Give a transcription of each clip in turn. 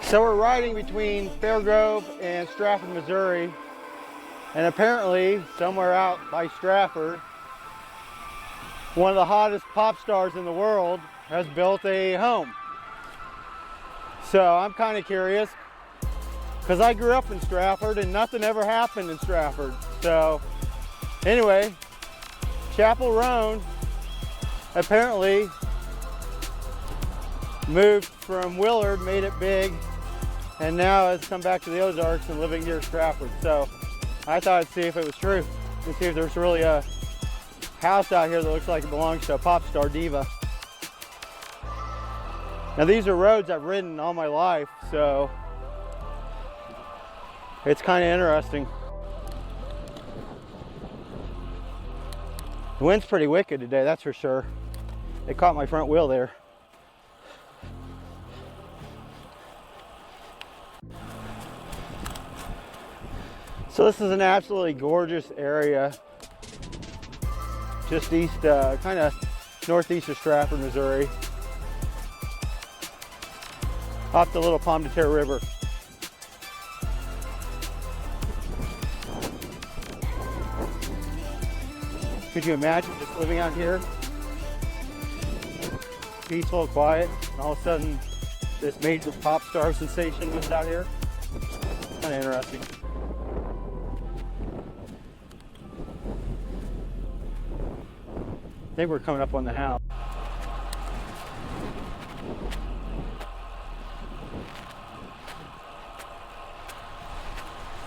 So we're riding between Fairgrove and Strafford, Missouri, and apparently somewhere out by Strafford, one of the hottest pop stars in the world has built a home. So I'm kind of curious, because I grew up in Strafford and nothing ever happened in Strafford. So anyway, Chappell, Roan apparently moved from Willard, made it big, and now has come back to the Ozarks and living near Strafford. So I thought I'd see if it was true and see if there's really a house out here that looks like it belongs to a pop star diva. Now these are roads I've ridden all my life, so it's kind of interesting. The wind's pretty wicked today, that's for sure. It caught my front wheel there. So this is an absolutely gorgeous area, just east, kind of northeast of Strafford, Missouri, off the little Pomme de Terre River. Could you imagine just living out here? Peaceful, quiet, and all of a sudden this major pop star sensation moves out here. Kind of interesting. I think we're coming up on the house.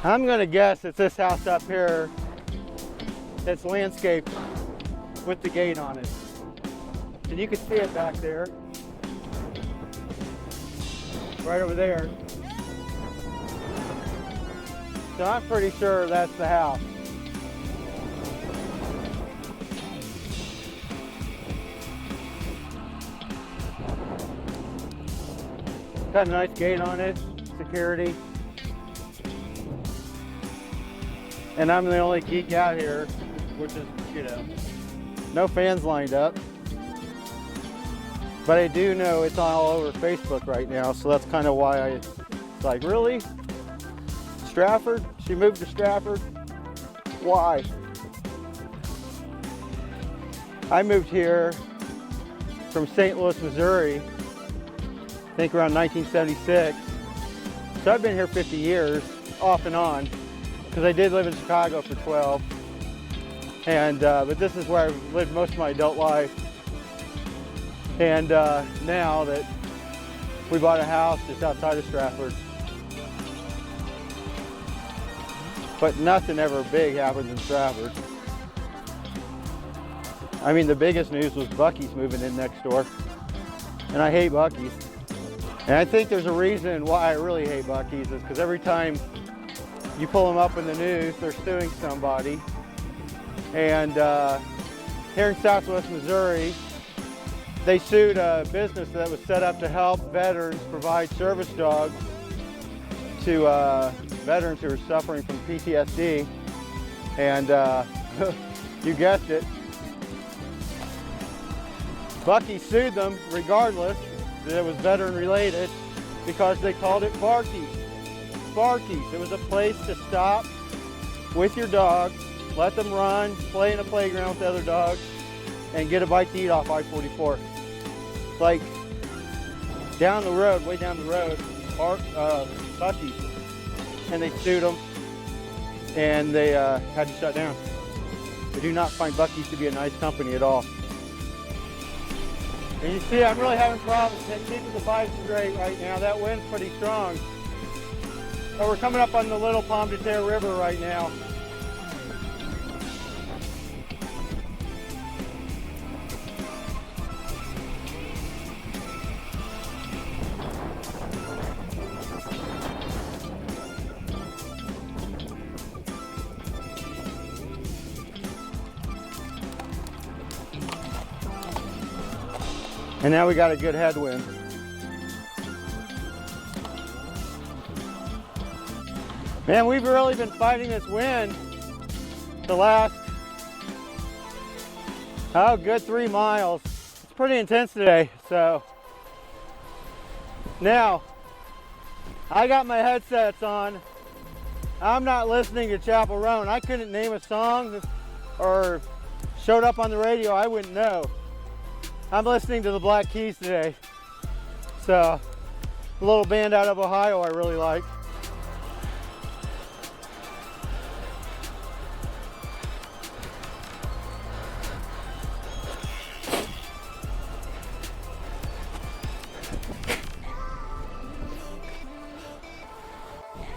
I'm gonna guess it's this house up here that's landscaped with the gate on it. And you can see it back there. Right over there. So I'm pretty sure that's the house. Got a nice gate on it, security. And I'm the only geek out here, which is, you know, no fans lined up. But I do know it's all over Facebook right now, so that's kind of why it's like, really? Strafford? She moved to Strafford? Why? I moved here from St. Louis, Missouri, I think around 1976. So I've been here 50 years, off and on, because I did live in Chicago for 12. And but this is where I've lived most of my adult life. And now that we bought a house just outside of Strafford, but nothing ever big happens in Strafford. I mean, the biggest news was Buc-ee's moving in next door, and I hate Buc-ee's. And I think there's a reason why I really hate Buc-ee's is because every time you pull them up in the news, they're suing somebody. And here in Southwest Missouri, they sued a business that was set up to help veterans provide service dogs to veterans who are suffering from PTSD. And you guessed it, Buc-ee sued them regardless that it was veteran related because they called it Barkies. Barkies. It was a place to stop with your dog, let them run, play in a playground with other dogs, and get a bite to eat off I-44. Like down the road, way down the road, Buc-ee's, and they sued them, and they had to shut down. I do not find Buc-ee's to be a nice company at all. And you see, I'm really having problems keeping the bike straight right now. That wind's pretty strong. But we're coming up on the little Pomme de Terre River right now. And now we got a good headwind. Man, we've really been fighting this wind the last, good 3 miles. It's pretty intense today. So now I got my headsets on. I'm not listening to Chappell Roan. I couldn't name a song or showed up on the radio, I wouldn't know. I'm listening to the Black Keys today. So, a little band out of Ohio I really like.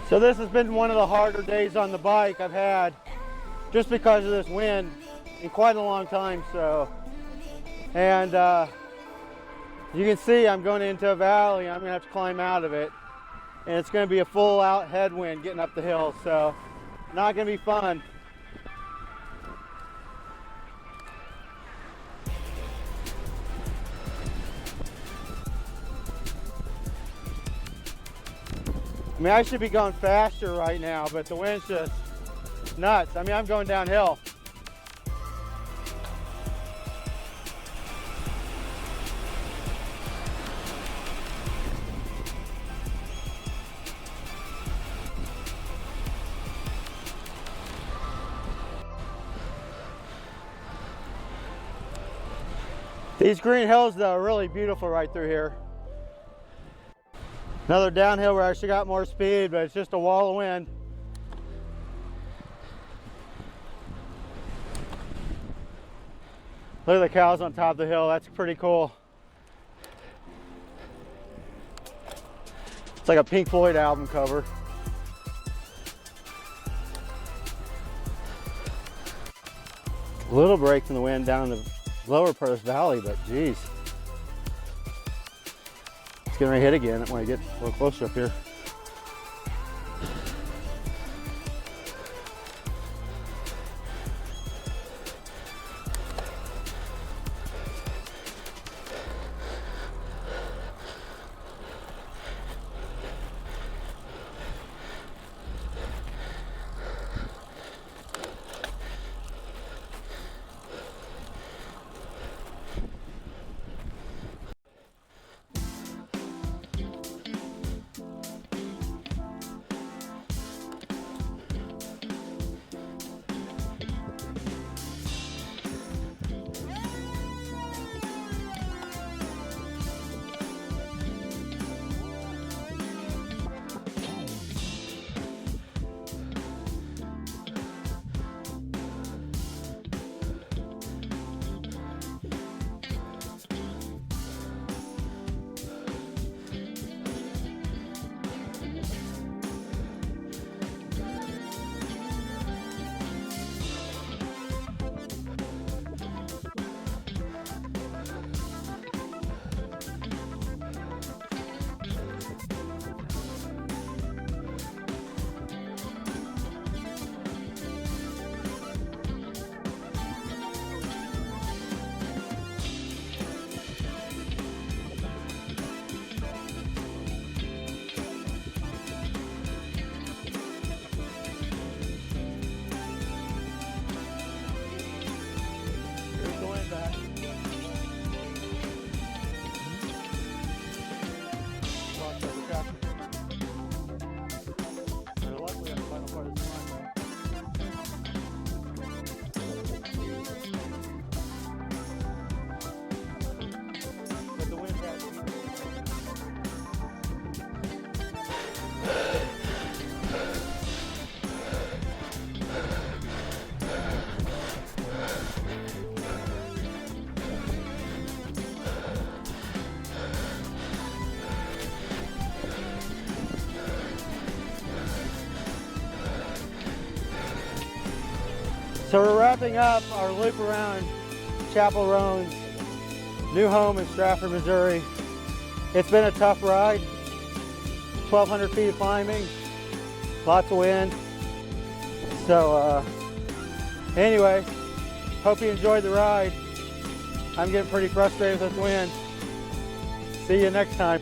So this has been one of the harder days on the bike I've had just because of this wind in quite a long time. So, and you can see I'm going into a valley. I'm gonna have to climb out of it, and it's gonna be a full out headwind getting up the hill. So not gonna be fun. I mean, I should be going faster right now, but the wind's just nuts. I mean, I'm going downhill. These green hills, though, are really beautiful right through here. Another downhill where I should got more speed, but it's just a wall of wind. Look at the cows on top of the hill. That's pretty cool. It's like a Pink Floyd album cover. A little break from the wind down the lower part of this valley, but geez. It's gonna hit again when I get a little closer up here. So we're wrapping up our loop around Chappell Roan's new home in Strafford, Missouri. It's been a tough ride, 1,200 feet of climbing, lots of wind. So anyway, hope you enjoyed the ride. I'm getting pretty frustrated with this wind. See you next time.